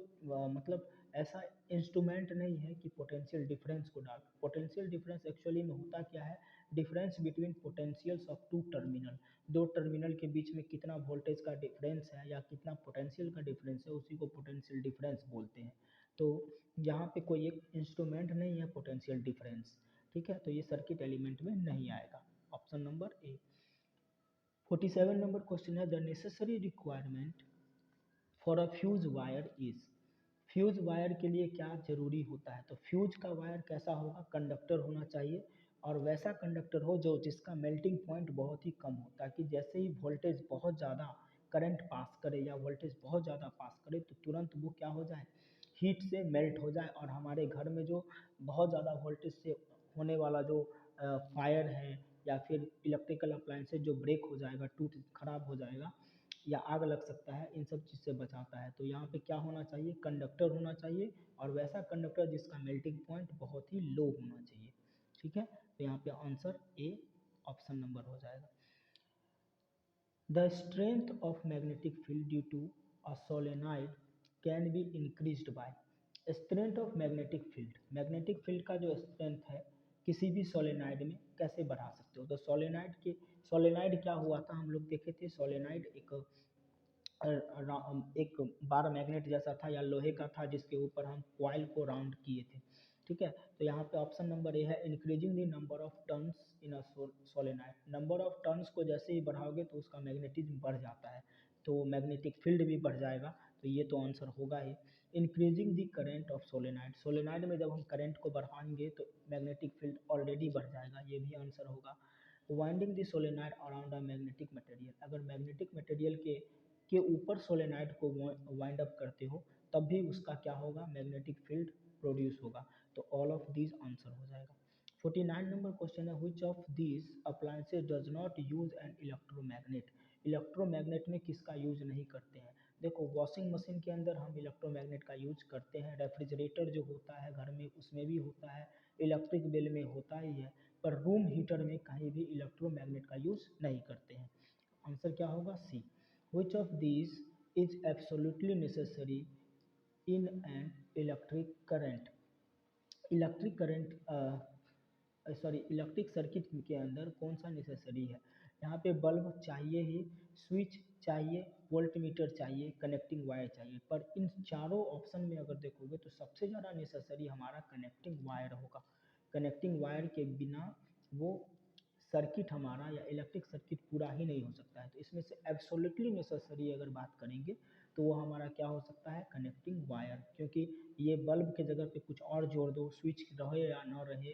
मतलब ऐसा इंस्ट्रूमेंट नहीं है कि पोटेंशियल डिफरेंस को डाल। पोटेंशियल डिफरेंस एक्चुअली में होता क्या है, difference between potentials of two terminal, दो टर्मिनल के बीच में कितना वोल्टेज का डिफरेंस है या कितना पोटेंशियल का डिफरेंस है, उसी को पोटेंशियल डिफरेंस बोलते हैं। तो यहाँ पे कोई एक इंस्ट्रूमेंट नहीं है पोटेंशियल डिफरेंस, ठीक है, तो ये सर्किट एलिमेंट में नहीं आएगा, option number A. 47 number question है, the necessary requirement for a fuse wire is. Fuse wire के लिए क्या जरूरी होता है। तो फ्यूज का वायर कैसा होगा, कंडक्टर होना चाहिए, और वैसा कंडक्टर हो जो जिसका मेल्टिंग पॉइंट बहुत ही कम हो, ताकि जैसे ही वोल्टेज बहुत ज़्यादा करंट पास करे या वोल्टेज बहुत ज़्यादा पास करे तो तुरंत वो क्या हो जाए, हीट से मेल्ट हो जाए, और हमारे घर में जो बहुत ज़्यादा वोल्टेज से होने वाला जो फायर है या फिर इलेक्ट्रिकल अप्लायंसेज जो ब्रेक हो जाएगा, टूट खराब हो जाएगा या आग लग सकता है, इन सब चीज़ से बचाता है। तो यहाँ पे क्या होना चाहिए, कंडक्टर होना चाहिए, और वैसा कंडक्टर जिसका मेल्टिंग पॉइंट बहुत ही लो होना चाहिए। ठीक है, तो यहाँ पे आंसर ए ऑप्शन नंबर हो जाएगा। The strength of magnetic field due to a solenoid can be increased by. Strength of magnetic field का जो स्ट्रेंथ है किसी भी सोलेनॉइड में कैसे बढ़ा सकते हो। तो सोलेनॉइड के सोलेनाइड क्या हुआ था, हम लोग देखे थे सोलेनाइड एक बार मैग्नेट जैसा था या लोहे का था जिसके ऊपर हम कॉइल को राउंड किए थे। ठीक है, तो यहाँ पे ऑप्शन नंबर ए है, increasing the number of turns in a solenoid. Number of turns को जैसे ही बढ़ाओगे तो उसका मैग्नेटिज्म बढ़ जाता है, तो मैग्नेटिक फील्ड भी बढ़ जाएगा, तो ये तो आंसर होगा ही। Increasing the current of solenoid, solenoid में जब हम करंट को बढ़ाएंगे तो मैग्नेटिक फील्ड ऑलरेडी बढ़ जाएगा, ये भी आंसर होगा। Winding the solenoid around a magnetic material, अगर मैग्नेटिक मटेरियल के ऊपर सोलेनाइड को वाइंड अप करते हो तब भी उसका क्या होगा, मैग्नेटिक फील्ड प्रोड्यूस होगा, तो ऑल ऑफ दीज आंसर हो जाएगा। 49 नंबर क्वेश्चन है, which of these appliances does not use N electromagnet, electromagnet में किसका यूज नहीं करते हैं। देखो वॉशिंग मशीन के अंदर हम इलेक्ट्रोमैग्नेट का यूज करते हैं, रेफ्रिजरेटर जो होता है घर में उसमें भी होता है, इलेक्ट्रिक बिल में होता ही है, पर रूम हीटर में कहीं भी इलेक्ट्रोमैग्नेट का यूज नहीं करते हैं। आंसर क्या होगा, सी। Which of these is absolutely necessary in an electric current? Electric current sorry electric circuit के अंदर कौन सा नेसेसरी है। यहाँ पे बल्ब चाहिए ही, स्विच चाहिए, वोल्टमीटर चाहिए, कनेक्टिंग वायर चाहिए, पर इन चारों ऑप्शन में अगर देखोगे तो सबसे ज़्यादा नेसेसरी हमारा कनेक्टिंग वायर होगा। कनेक्टिंग वायर के बिना वो सर्किट हमारा या इलेक्ट्रिक सर्किट पूरा ही नहीं हो सकता है। तो इसमें से एब्सोल्युटली नेसेसरी अगर बात करेंगे तो वो हमारा क्या हो सकता है, कनेक्टिंग वायर, क्योंकि ये बल्ब के जगह पे कुछ और जोड़ दो, स्विच रहे या ना रहे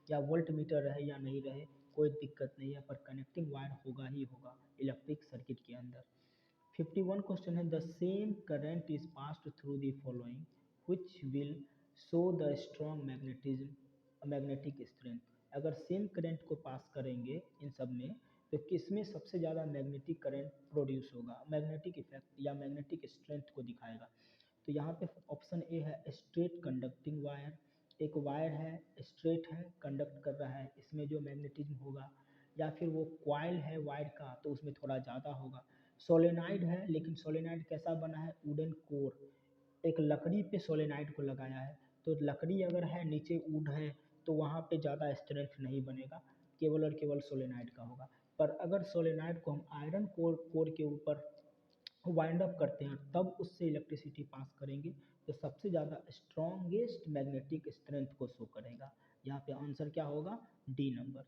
या वोल्ट मीटर रहे या नहीं रहे कोई दिक्कत नहीं है, पर कनेक्टिंग वायर होगा ही होगा इलेक्ट्रिक सर्किट के अंदर। 51 क्वेश्चन है, the same current is passed through the following which will show the strong magnetic strength, अगर सेम करंट को पास करेंगे इन सब में तो किस में सबसे ज़्यादा मैग्नेटिक करंट प्रोड्यूस होगा, मैग्नेटिक इफेक्ट या मैग्नेटिक स्ट्रेंथ को दिखाएगा। तो यहाँ पे ऑप्शन ए है स्ट्रेट कंडक्टिंग वायर, एक वायर है स्ट्रेट है कंडक्ट कर रहा है, इसमें जो मैग्नेटिज्म होगा, या फिर वो क्वाइल है वायर का तो उसमें थोड़ा ज़्यादा होगा। सोलेनाइड है, लेकिन सोलेनाइड कैसा बना है, वुडन कोर, एक लकड़ी पे सोलेनाइड को लगाया है, तो लकड़ी अगर है नीचे वुड है तो वहाँ पे ज़्यादा स्ट्रेंथ नहीं बनेगा, केवल और केवल सोलेनाइड का होगा। पर अगर सोलेनाइड को हम आयरन कोर के ऊपर वाइंड अप करते हैं तब उससे इलेक्ट्रिसिटी पास करेंगे तो सबसे ज़्यादा स्ट्रॉन्गेस्ट मैग्नेटिक स्ट्रेंथ को शो करेगा। यहाँ पे आंसर क्या होगा, डी नंबर।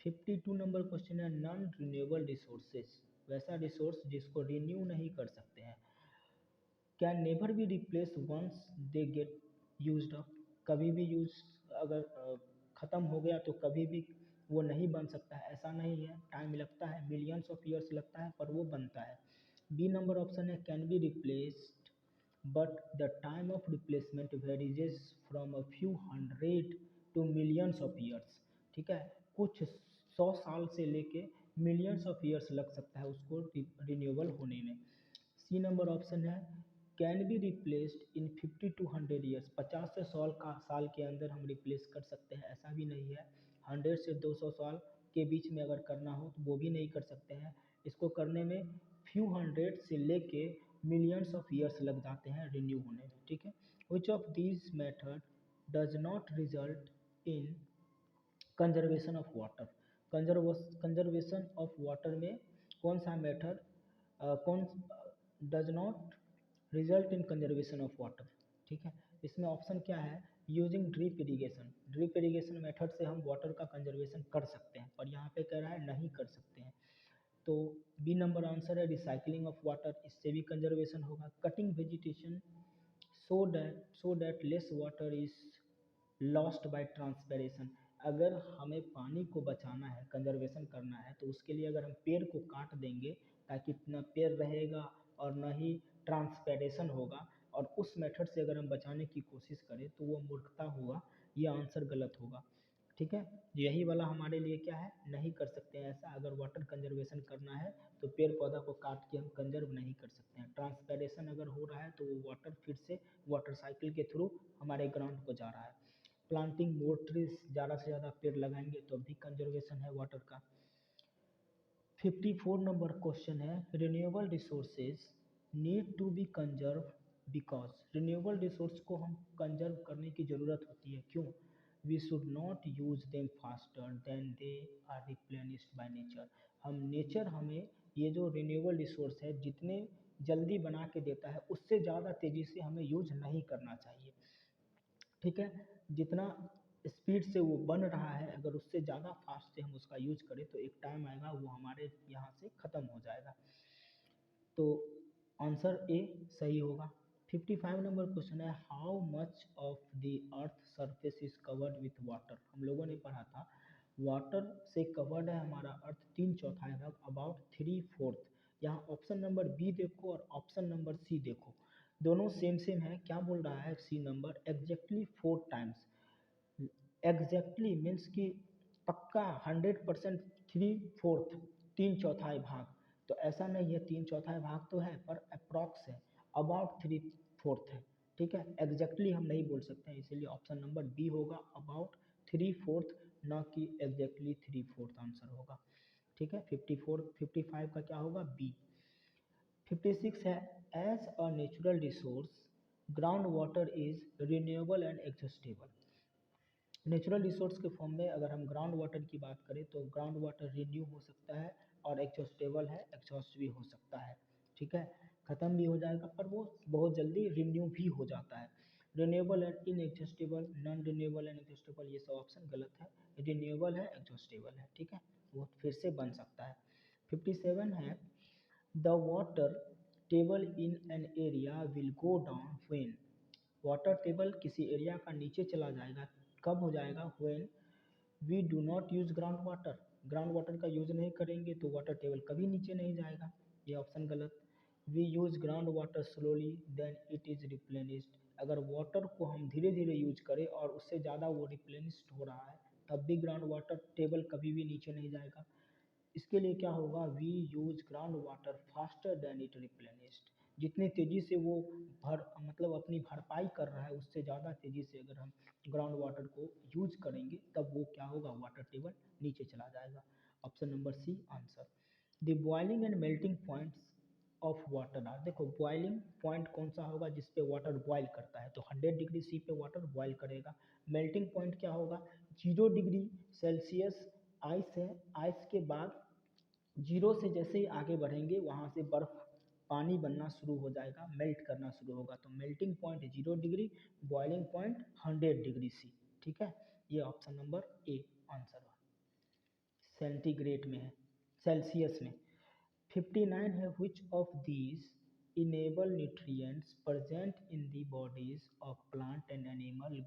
52 नंबर क्वेश्चन है, नॉन रिन्यूएबल रिसोर्सेज, वैसा रिसोर्स जिसको रिन्यू नहीं कर सकते हैं, can never be replace once they get used up, कभी भी यूज अगर ख़त्म हो गया तो कभी भी वो नहीं बन सकता है, ऐसा नहीं है, टाइम लगता है, मिलियंस ऑफ ईयर्स लगता है पर वो बनता है। बी नंबर ऑप्शन है, can be replaced but the time of replacement varies from a few hundred to millions of years, ठीक है, कुछ 100 साल से लेके मिलियंस ऑफ ईयर्स लग सकता है उसको रिन्यूएबल होने में। सी नंबर ऑप्शन है, can be replaced in 50 to 100 years, 50 से 100 साल के अंदर हम रिप्लेस कर सकते हैं, ऐसा भी नहीं है, 100 से 200 साल के बीच में अगर करना हो तो वो भी नहीं कर सकते हैं, इसको करने में फ्यू हंड्रेड से लेके मिलियंस ऑफ ईयर्स लग जाते हैं रिन्यू होने में, ठीक है। Which of these method does not result in conservation of water, conservation of water में कौन सा मेथड कौन does not result in conservation of water, ठीक है, इसमें ऑप्शन क्या है, using drip irrigation, drip irrigation method से हम वाटर का कंजर्वेशन कर सकते हैं, पर यहाँ पे कह रहा है नहीं कर सकते हैं, तो बी नंबर आंसर है रिसाइकलिंग ऑफ वाटर, इससे भी कंजर्वेशन होगा। Cutting vegetation so that less water is lost by transpiration, अगर हमें पानी को बचाना है, कंजर्वेशन करना है, तो उसके लिए अगर हम पेड़ को काट देंगे ताकि न पेड़ रहेगा और न ही ट्रांसपेरेशन होगा, और उस मेथड से अगर हम बचाने की कोशिश करें तो वो मूर्खता होगा, ये आंसर गलत होगा, ठीक है। यही वाला हमारे लिए क्या है, नहीं कर सकते हैं ऐसा, अगर वाटर कंजर्वेशन करना है तो पेड़ पौधा को काट के हम कंजर्व नहीं कर सकते हैं। ट्रांसपेरेशन अगर हो रहा है तो वो वाटर फिर से वाटर साइकिल के थ्रू हमारे ग्राउंड को जा रहा है। प्लांटिंग मोर ट्रीज, ज़्यादा से ज़्यादा पेड़ लगाएंगे तो भी कंजर्वेशन है वाटर का। 54 नंबर क्वेश्चन है, renewable resources need to be conserve because, renewable resource को हम कंजर्व करने की ज़रूरत होती है, क्यों, we should not use them faster than they are replenished by nature, nature हमें ये जो रिन्यूएबल रिसोर्स है जितने जल्दी बना के देता है उससे ज़्यादा तेज़ी से हमें यूज नहीं करना चाहिए। ठीक है, जितना स्पीड से वो बन रहा है अगर उससे ज़्यादा फास्ट से हम उसका यूज करें तो एक टाइम आएगा वो हमारे यहाँ से ख़त्म हो जाएगा। तो आंसर ए सही होगा। 55 नंबर क्वेश्चन है, how much of the earth surface is covered with water. हम लोगों ने पढ़ा था वाटर से कवर्ड है हमारा अर्थ 3/4 भाग, अबाउट 3/4। यहाँ ऑप्शन नंबर बी देखो और ऑप्शन नंबर सी देखो, दोनों सेम सेम है। क्या बोल रहा है C number, exactly 4 times. Exactly means कि पक्का 100%, 3/4 3/4 भाग। तो ऐसा नहीं है 3/4 भाग तो है पर अप्रॉक्स है, अबाउट 3/4 है। ठीक है, एग्जैक्टली हम नहीं बोल सकते हैं, इसीलिए ऑप्शन नंबर बी होगा, अबाउट 3/4, न कि एग्जैक्टली 3/4 आंसर होगा। ठीक है, 55 का क्या होगा, बी। 56 है, as a natural resource ground water is renewable and exhaustible. Natural resource के फॉर्म में अगर हम ग्राउंड वाटर की बात करें तो ग्राउंड वाटर रिन्यू हो सकता है और एग्जॉस्टेबल है, एग्जॉस्ट भी हो सकता है। ठीक है, ख़त्म भी हो जाएगा पर वो बहुत जल्दी रिन्यू भी हो जाता है। Renewable and inexhaustible, non renewable and exhaustible, ये सब ऑप्शन गलत है। रिन्यूएबल है, एग्जॉस्टेबल है। ठीक है, वो फिर से बन सकता है। 57 है, the water table in an area will go down when. Water table किसी एरिया का नीचे चला जाएगा, कब हो जाएगा, when we do not use ground water. Ground water का यूज नहीं करेंगे तो वाटर टेबल कभी नीचे नहीं जाएगा, ये ऑप्शन गलत। We use ground water slowly then it is replenished. अगर वाटर को हम धीरे धीरे यूज करें और उससे ज़्यादा वो रिप्लेनिस्ड हो रहा है तब भी ग्राउंड वाटर टेबल कभी भी नीचे नहीं जाएगा। इसके लिए क्या होगा, we use ground water faster then it replenished. जितनी तेज़ी से वो मतलब अपनी भरपाई कर रहा है उससे ज़्यादा तेज़ी से अगर हम ग्राउंड वाटर को यूज करेंगे तब वो क्या होगा, वाटर टेबल नीचे चला जाएगा। Option number C answer. The boiling and melting points of water are, देखो बॉइलिंग पॉइंट कौन सा होगा जिस पे वाटर बॉयल करता है, तो 100 डिग्री सी पे वाटर बॉयल करेगा। मेल्टिंग पॉइंट क्या होगा, 0 डिग्री सेल्सियस आइस है, आइस के बाद 0 से जैसे ही आगे बढ़ेंगे वहाँ से बर्फ पानी बनना शुरू हो जाएगा, मेल्ट करना शुरू होगा। तो melting point 0 degree, boiling point 100 degree C. ठीक है, ये ऑप्शन नंबर ए आंसर है, सेंटीग्रेड में है, सेल्सियस में। 59 है, which of these enable nutrients present in the bodies of plant and animal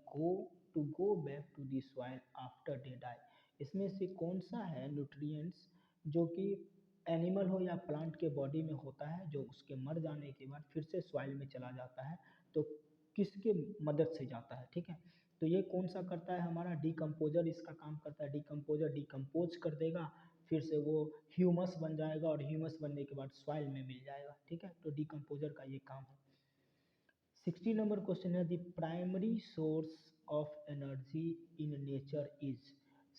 go back to the soil after they die। इसमें से कौन सा है न्यूट्रिएंट्स जो कि एनिमल हो या प्लांट के बॉडी में होता है जो उसके मर जाने के बाद फिर से सॉइल में चला जाता है, तो किसके मदद से जाता है। ठीक है, तो ये कौन सा करता है, हमारा डिकम्पोजर इसका काम करता है। डिकम्पोजर डिकम्पोज कर देगा, फिर से वो ह्यूमस बन जाएगा और ह्यूमस बनने के बाद सॉइल में मिल जाएगा। ठीक है, तो डिकम्पोजर का ये काम है। 60 नंबर क्वेश्चन है, the primary source of energy in nature is.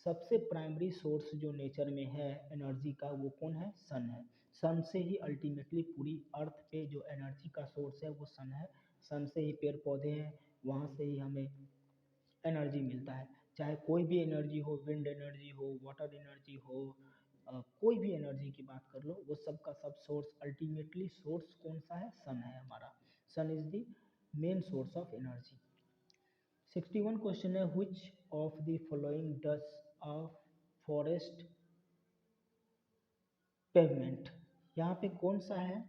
सबसे प्राइमरी सोर्स जो नेचर में है एनर्जी का वो कौन है, सन है। सन से ही अल्टीमेटली पूरी अर्थ पे जो एनर्जी का सोर्स है वो सन है। सन से ही पेड़ पौधे हैं, वहाँ से ही हमें एनर्जी मिलता है। चाहे कोई भी एनर्जी हो, विंड एनर्जी हो, वाटर एनर्जी हो, कोई भी एनर्जी की बात कर लो, वो सब का सब सोर्स अल्टीमेटली सोर्स कौन सा है, सन है हमारा। Sun is the main source of energy. 61 question है, which of the following does a forest pavement. यहाँ पे कौन सा है,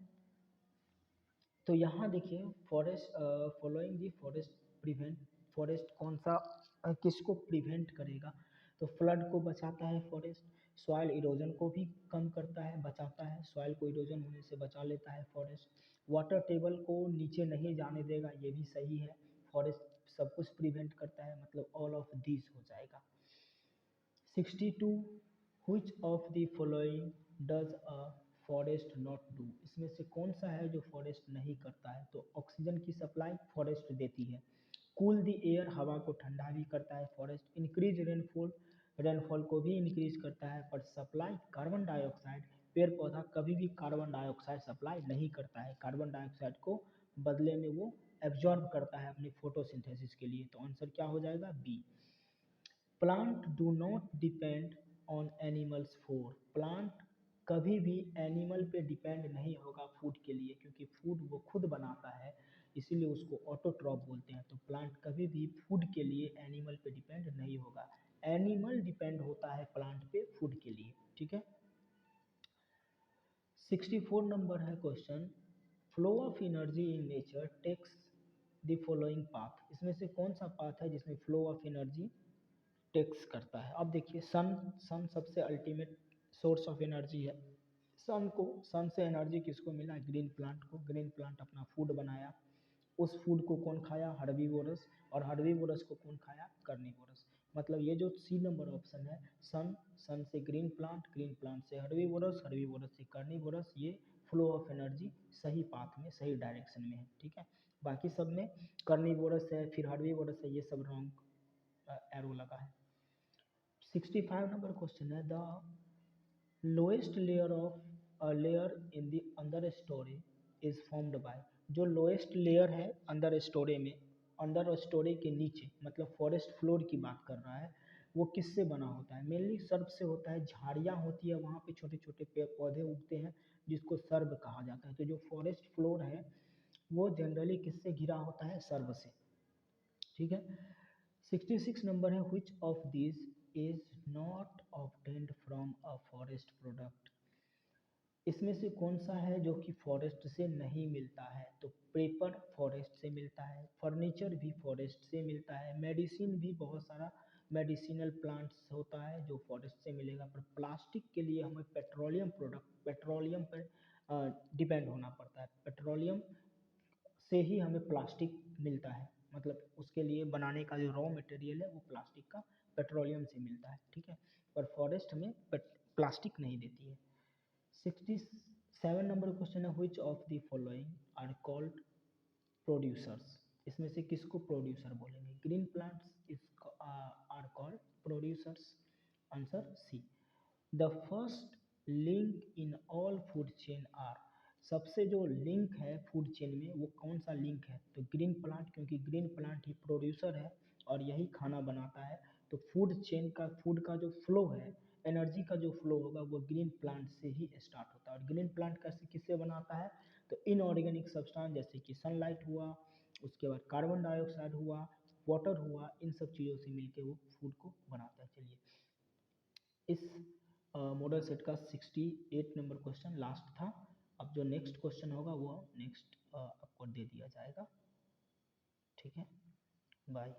तो यहाँ देखिए forest, following the forest prevent, forest कौन सा किसको प्रिवेंट करेगा, तो फ्लड को बचाता है फॉरेस्ट। सॉइल इरोजन को भी कम करता है, बचाता है, सॉइल को इरोजन होने से बचा लेता है फॉरेस्ट। वाटर टेबल को नीचे नहीं जाने देगा, ये भी सही है। फॉरेस्ट सब कुछ प्रिवेंट करता है, मतलब ऑल ऑफ दिस हो जाएगा। 62, which of the following does a forest not do। इसमें से कौन सा है जो फॉरेस्ट नहीं करता है, तो ऑक्सीजन की सप्लाई फॉरेस्ट देती है। कूल द एयर, हवा को ठंडा भी करता है फॉरेस्ट। इंक्रीज रेनफॉल, रेनफॉल को भी इंक्रीज करता है। पर सप्लाई कार्बन डाइऑक्साइड, पेड़ पौधा कभी भी कार्बन डाइऑक्साइड सप्लाई नहीं करता है। कार्बन डाइऑक्साइड को बदले में वो एब्जॉर्ब करता है अपनी फोटोसिंथेसिस के लिए। तो आंसर क्या हो जाएगा, B. Plant do not depend on animals for, plant कभी भी एनिमल पे डिपेंड नहीं होगा फूड के लिए, क्योंकि फूड वो खुद बनाता है, इसीलिए उसको ऑटोट्रॉफ बोलते हैं। तो प्लांट कभी भी फूड के लिए एनिमल पे डिपेंड नहीं होगा, एनिमल डिपेंड होता है प्लांट पे फूड के लिए, ठीक है। 64 नंबर है question, flow of energy in nature takes the following path. इसमें से कौन सा पाथ है जिसमें फ्लो ऑफ एनर्जी टेक्स करता है? अब देखिए, सन सबसे अल्टीमेट सोर्स ऑफ एनर्जी है। सन से एनर्जी किसको मिला? ग्रीन प्लांट को। ग्रीन प्लांट अपना फूड बनाया, उस फूड को कौन खाया? हर्बीवोरस। और हर्बीवोरस को कौन खाया? कार्निवोरस। मतलब ये जो सी नंबर ऑप्शन है, सन से ग्रीन प्लांट से हर्बीवोरस, हर्बीवोरस से कार्निवोरस, ये फ्लो ऑफ एनर्जी सही पाथ में, सही डायरेक्शन में है, ठीक है। बाकी सब में कार्निवोरस है, फिर हर्बीवोरस है, ये सब रॉन्ग एरो लगा है। 65 नंबर क्वेश्चन है, the lowest layer in the under story is formed by. जो लोएस्ट लेयर है अंडर स्टोरी में, अंडर स्टोरी के नीचे, मतलब फॉरेस्ट फ्लोर की बात कर रहा है, वो किससे बना होता है? मेनली सर्ब से होता है, झाड़ियाँ होती है, वहाँ पे छोटे छोटे पेड़ पौधे उगते हैं, जिसको सर्ब कहा जाता है। तो जो फॉरेस्ट फ्लोर है वो जनरली किससे घिरा होता है? सर्ब से, ठीक है। 66 नंबर है, which of these is not obtained from a forest product। इसमें से कौन सा है जो कि फॉरेस्ट से नहीं मिलता है? तो पेपर फॉरेस्ट से मिलता है, फर्नीचर भी फॉरेस्ट से मिलता है, मेडिसिन भी, बहुत सारा मेडिसिनल प्लांट्स होता है जो फॉरेस्ट से मिलेगा। पर प्लास्टिक के लिए हमें पेट्रोलियम प्रोडक्ट, पेट्रोलियम पर डिपेंड होना पड़ता है। पेट्रोलियम से ही हमें प्लास्टिक मिलता है, मतलब उसके लिए बनाने का जो रॉ मटेरियल है वो प्लास्टिक का पेट्रोलियम से मिलता है, ठीक है। पर फॉरेस्ट हमें प्लास्टिक नहीं देती है। 67 नंबर क्वेश्चन है, which of the following are called producers. इसमें से किसको प्रोड्यूसर बोलेंगे? Green plants is are called producers. Answer C. The first link in all food chain are. सबसे जो लिंक है फूड चेन में वो कौन सा लिंक है? तो ग्रीन प्लांट, क्योंकि ग्रीन प्लांट ही प्रोड्यूसर है और यही खाना बनाता है। तो फूड चेन का, फूड का जो फ्लो है, एनर्जी का जो फ्लो होगा वो ग्रीन प्लांट से ही स्टार्ट होता है। और ग्रीन प्लांट कैसे, किससे बनाता है? तो इनऑर्गेनिक सब्सटेंस जैसे कि सनलाइट हुआ, उसके बाद कार्बन डाइऑक्साइड हुआ, वाटर हुआ, इन सब चीज़ों से मिलके वो फूड को बनाता है। चलिए, इस मॉडल सेट का 68 नंबर क्वेश्चन लास्ट था। अब जो नेक्स्ट क्वेश्चन होगा वो नेक्स्ट आपको दे दिया जाएगा, ठीक है। बाय।